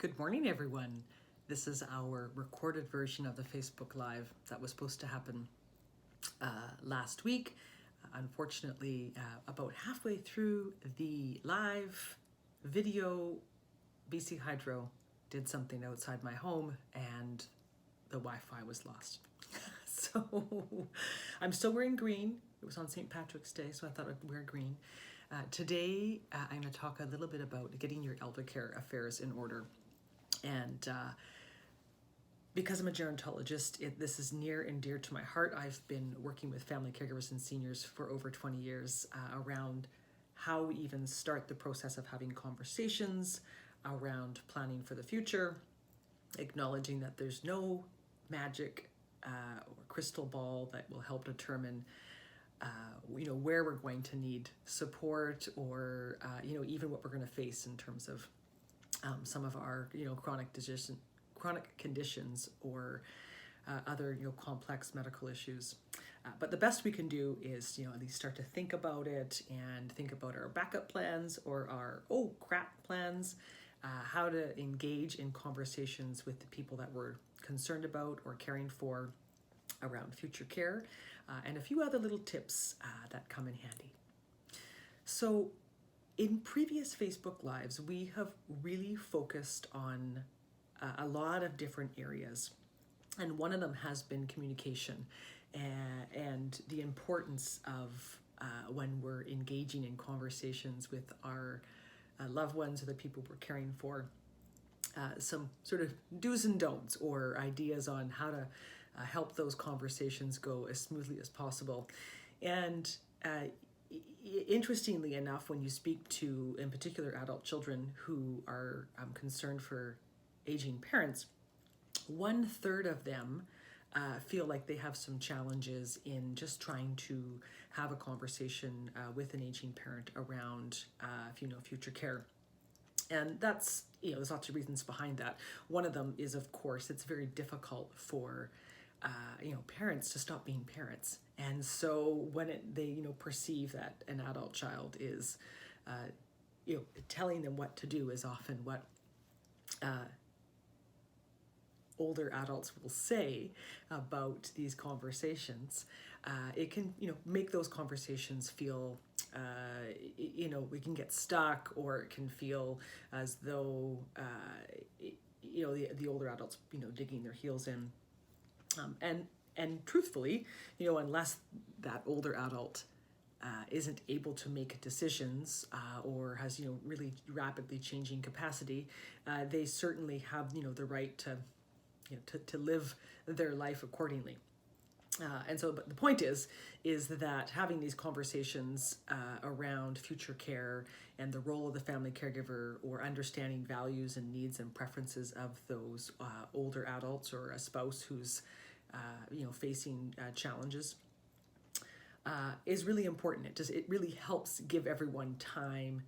Good morning, everyone. This is our recorded version of the Facebook Live that was supposed to happen last week. Unfortunately, about halfway through the live video, BC Hydro did something outside my home and the Wi-Fi was lost. So I'm still wearing green. It was on St. Patrick's Day, so I thought I'd wear green. Today, I'm going to talk a little bit about getting your Eldercare affairs in order. And because I'm a gerontologist, this is near and dear to my heart. I've been working with family caregivers and seniors for over 20 years around how we even start the process of having conversations around planning for the future, acknowledging that there's no magic or crystal ball that will help determine where we're going to need support or even what we're going to face in terms of some of our chronic conditions or other complex medical issues. But the best we can do is at least start to think about it and think about our backup plans or our oh crap plans, how to engage in conversations with the people that we're concerned about or caring for around future care, and a few other little tips that come in handy. So in previous Facebook Lives, we have really focused on a lot of different areas. And one of them has been communication and the importance of when we're engaging in conversations with our loved ones or the people we're caring for, some sort of do's and don'ts or ideas on how to help those conversations go as smoothly as possible. And interestingly enough, when you speak to, in particular, adult children who are concerned for aging parents, 1/3 of them feel like they have some challenges in just trying to have a conversation with an aging parent around, future care. And that's, there's lots of reasons behind that. One of them is, of course, it's very difficult for parents to stop being parents. And so when they perceive that an adult child is, telling them what to do is often what older adults will say about these conversations. It can, make those conversations feel, we can get stuck, or it can feel as though, the older adults, digging their heels in. And truthfully, unless that older adult isn't able to make decisions or has, really rapidly changing capacity, they certainly have, the right to live their life accordingly. But the point is that having these conversations around future care and the role of the family caregiver, or understanding values and needs and preferences of those older adults or a spouse who's facing challenges, is really important. It really helps give everyone time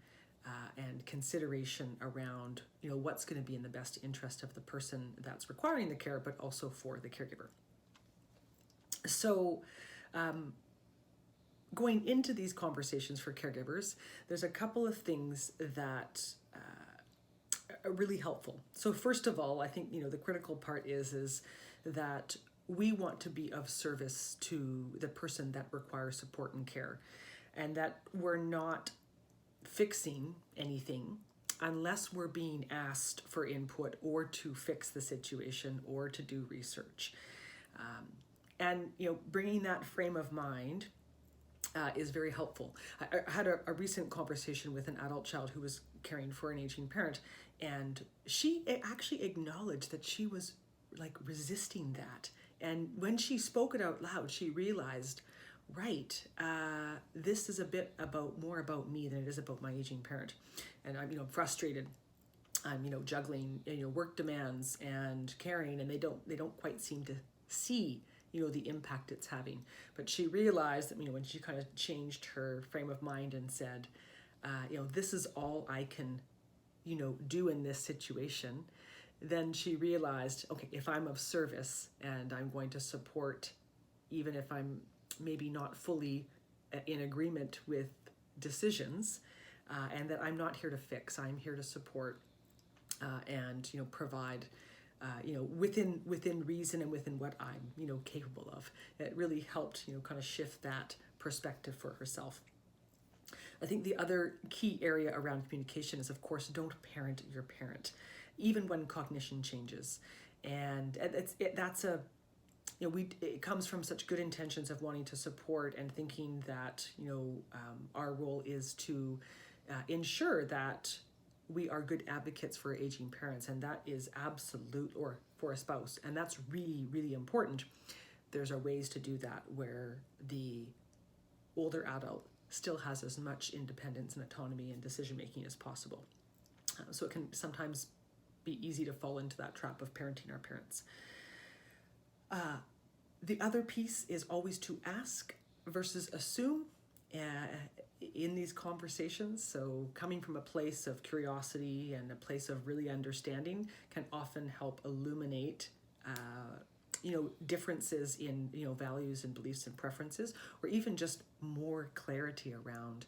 and consideration around what's going to be in the best interest of the person that's requiring the care, but also for the caregiver. So going into these conversations for caregivers, there's a couple of things that are really helpful. So first of all, I think the critical part is that we want to be of service to the person that requires support and care, and that we're not fixing anything unless we're being asked for input or to fix the situation or to do research. And bringing that frame of mind is very helpful. I had a recent conversation with an adult child who was caring for an aging parent, and she actually acknowledged that she was resisting that. And when she spoke it out loud, she realized, right, this is a bit more about me than it is about my aging parent. And I'm frustrated. I'm juggling work demands and caring, and they don't quite seem to see the impact it's having. But she realized that when she kind of changed her frame of mind and said, this is all I can do in this situation, then she realized, okay, if I'm of service and I'm going to support, even if I'm maybe not fully in agreement with decisions, and that I'm not here to fix, I'm here to support, and provide within reason and within what I'm capable of. It really helped kind of shift that perspective for herself. I think the other key area around communication is, of course, don't parent your parent, even when cognition changes. And it comes from such good intentions of wanting to support and thinking that our role is to ensure that we are good advocates for aging parents, and that is absolute, or for a spouse, and that's really, really important. There's are ways to do that where the older adult still has as much independence and autonomy and decision making as possible. So it can sometimes be easy to fall into that trap of parenting our parents. The other piece is always to ask versus assume in these conversations. So coming from a place of curiosity and a place of really understanding can often help illuminate differences in values and beliefs and preferences, or even just more clarity around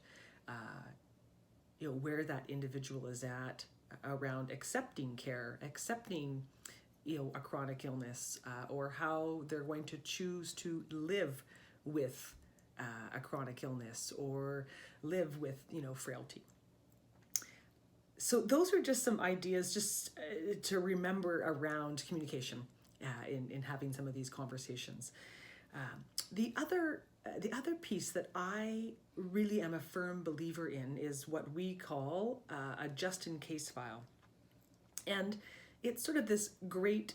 where that individual is at around accepting care, accepting a chronic illness, or how they're going to choose to live with a chronic illness or live with frailty. So those are just some ideas just to remember around communication in having some of these conversations. The other piece that I really am a firm believer in is what we call a just-in-case file. And it's sort of this great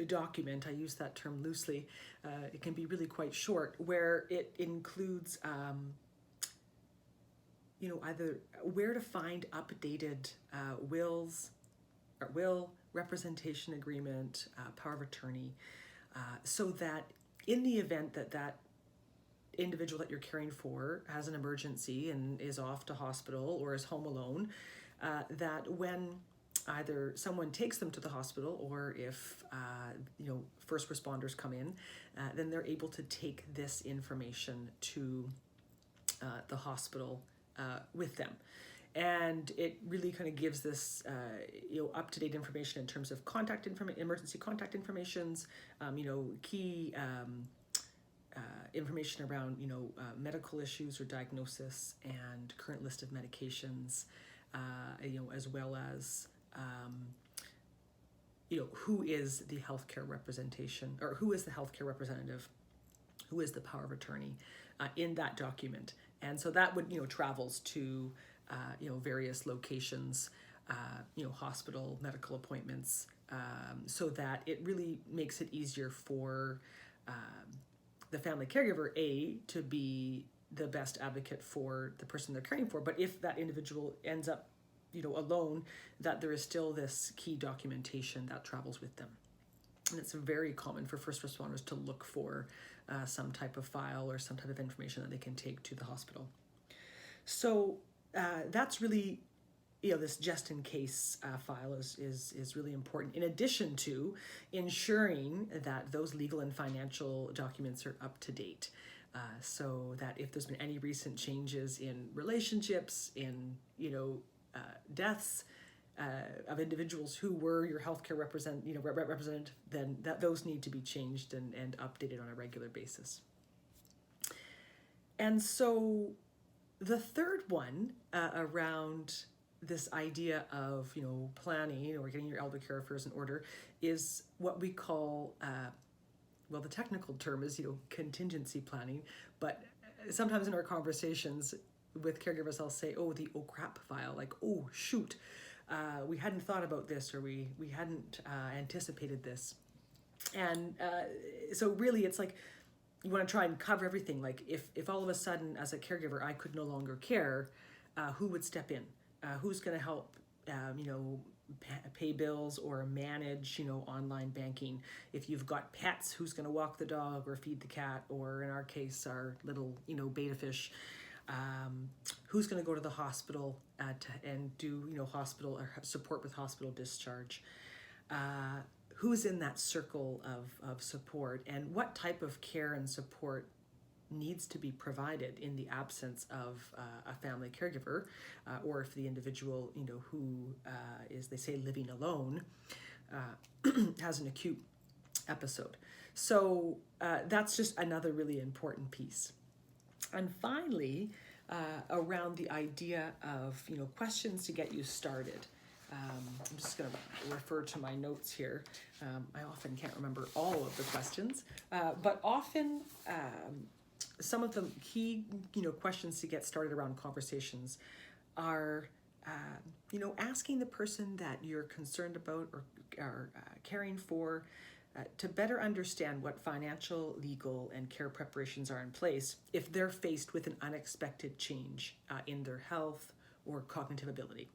document. I use that term loosely. It can be really quite short, where it includes either where to find updated wills, or will, representation agreement, power of attorney, so that in the event that individual that you're caring for has an emergency and is off to hospital or is home alone, that when either someone takes them to the hospital, or if first responders come in, then they're able to take this information to the hospital with them. And it really kind of gives this up-to-date information in terms of emergency contact informations, key information around medical issues or diagnosis, and current list of medications, as well as who is the healthcare representation, or who is the healthcare representative, who is the power of attorney in that document. And so that would travels to various locations, hospital, medical appointments, so that it really makes it easier for the family caregiver, to be the best advocate for the person they're caring for. But if that individual ends up alone, that there is still this key documentation that travels with them. And it's very common for first responders to look for some type of file or some type of information that they can take to the hospital. So that's really, this just in case file is really important, in addition to ensuring that those legal and financial documents are up to date. So that if there's been any recent changes in relationships, in deaths of individuals who were your healthcare representative, then those need to be changed and updated on a regular basis. And so the third one around this idea of planning or getting your elder care affairs in order is what we call the technical term is contingency planning, but sometimes in our conversations with caregivers, I'll say, the oh crap file, like, oh shoot, we hadn't thought about this, or we hadn't anticipated this. And so really it's like you want to try and cover everything. Like if all of a sudden as a caregiver I could no longer care, who would step in? Who's going to help pay bills or manage online banking? If you've got pets, who's going to walk the dog or feed the cat, or in our case our little beta fish? Who's going to go to the hospital and do hospital or support with hospital discharge? Who's in that circle of support, and what type of care and support needs to be provided in the absence of a family caregiver, or if the individual, who is, they say, living alone, has an acute episode. So that's just another really important piece. And finally, around the idea of, questions to get you started. I'm just going to refer to my notes here. I often can't remember all of the questions, but often some of the key, questions to get started around conversations are, asking the person that you're concerned about or are caring for to better understand what financial, legal, and care preparations are in place if they're faced with an unexpected change in their health or cognitive ability.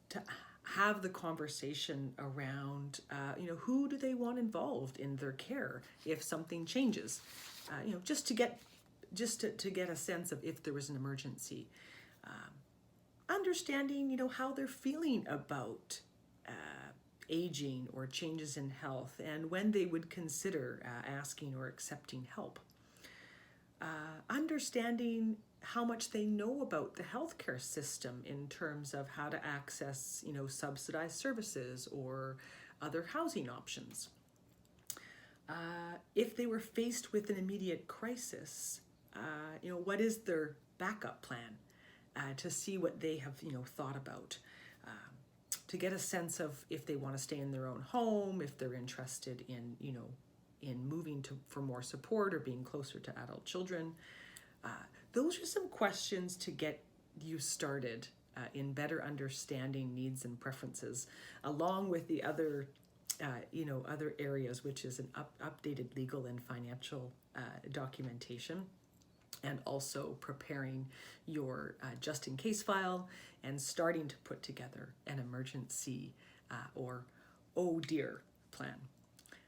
To have the conversation around, who do they want involved in their care if something changes, just to get a sense of if there was an emergency. Understanding, how they're feeling about aging or changes in health, and when they would consider asking or accepting help. Understanding how much they know about the healthcare system in terms of how to access, subsidized services or other housing options. If they were faced with an immediate crisis, what is their backup plan to see what they have, thought about. To get a sense of if they want to stay in their own home, if they're interested in, in moving for more support or being closer to adult children. Those are some questions to get you started in better understanding needs and preferences, along with the other, other areas, which is an updated legal and financial documentation, and also preparing your just-in-case file and starting to put together an emergency or oh dear plan.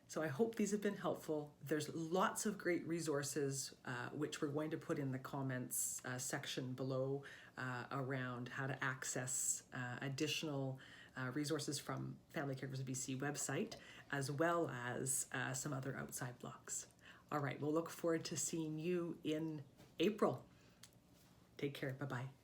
So I hope these have been helpful. There's lots of great resources, which we're going to put in the comments section below around how to access additional resources from Family Caregivers of BC website, as well as some other outside blogs. All right, we'll look forward to seeing you in April. Take care. Bye-bye.